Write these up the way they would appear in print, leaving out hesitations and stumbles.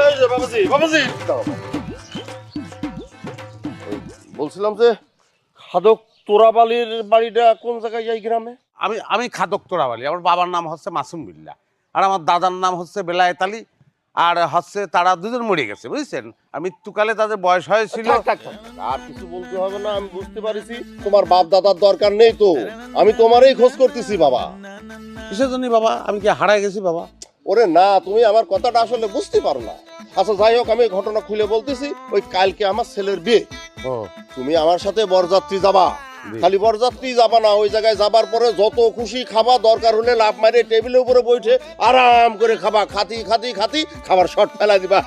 এই যে বাবাজি বাবাজি বলছিলাম যে খাদক তোরাবালির বাড়িটা কোন জায়গায় এই গ্রামে? আমি আমি খাদক তোরাবালি। আমার বাবার নাম হচ্ছে মাসুম বিল্লাহ, আর আমার দাদার নাম হচ্ছে বেলায়েত আলী। আর হচ্ছে তারা দুজন মরে গেছে, বুঝছেন। আর মৃত্যুকালে তাদের বয়স হয়েছিল। থাক, থাক, থাক, থাক। আর কিছু বলতে হবে না, আমি বুঝতে পারিছি তোমার বাপ দাদার দরকার নেই তো, আমি তোমারই খোঁজ করতেছি বাবা। কিসের জন্য বাবা? আমি কি হারায় গেছি বাবা? ওরে না, তুমি আমার কথাটা আসলে বুঝতে পারো না। আচ্ছা যাই হোক, আমি ঘটনা খুলে বলতেছি। ওই কালকে আমার ছেলের বিয়ে, ও তুমি আমার সাথে বরযাত্রী যাবা। জি। খালি বরযাত্রী যাবা না, ওই জায়গায় যাবার পরে যত খুশি খাবা, দরকার হলে লাফ মারে টেবিলের উপরে বসে আরাম করে খাবা, খাতি খাতি খাতি খাবার শর্ট ফেলা দিবা।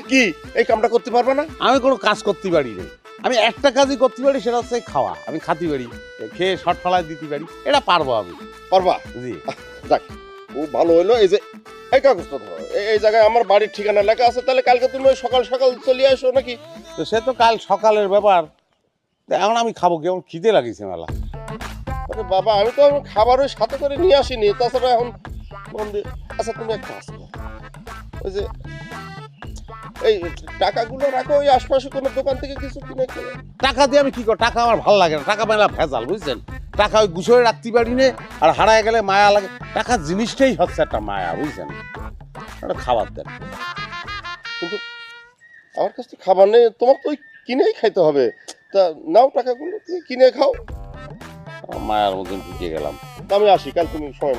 কি এই কামটা করতে পারবে না? আমি কোনো কাজ করতে পারি না। আমি একটা কাজই করতে পারি, সেটা হচ্ছে খাওয়া। আমি খাতে পারি, খেয়ে শর্ট ফেলায় দিতে পারি, এটা পারবো আমি। পারবা? জি। যাক, খুব ভালো হলো। এই যে এই কাগজটা ধরো, এই জায়গায় আমার বাড়ির ঠিকানা লেখা আছে। তাহলে কালকে তুমি ওই সকাল সকাল চলে আসো নাকি? তো সে তো কাল সকালের ব্যাপার। তো এখন আমি খাবো, কেমন খিদে লাগিয়েছে মেলা। আরে বাবা, আমি তো খাবার ওই সাথে করে নিয়ে আসিনি, তাছাড়া এখন মন দিয়ে। আচ্ছা তুমি একটা কাজ করো, ওই যে এই টাকাগুলো রাখো ওই আশপাশে কোনো দোকান থেকে কিছু কিনে খেলে। টাকা দিয়ে আমি কি করব? টাকা আমার ভালো লাগে না। টাকা মেলা ভেজাল, বুঝছেন। টাকা ওই গুছোয় রাখতে পারি না, আর হারায় গেলে মায়া লাগে। টাকা জিনিসটাই হচ্ছে একটা মায়া, বুঝছেন। একটা খাবার দেন। কিন্তু আমার কাছে তো খাবার নেই, তোমার তো ওই কিনেই খাইতে হবে। তা নাও টাকাগুলো, তুমি কিনে খাও। মায়ার মতন ঢুকে গেলাম। তা আমি আসি, কাল তুমি সময়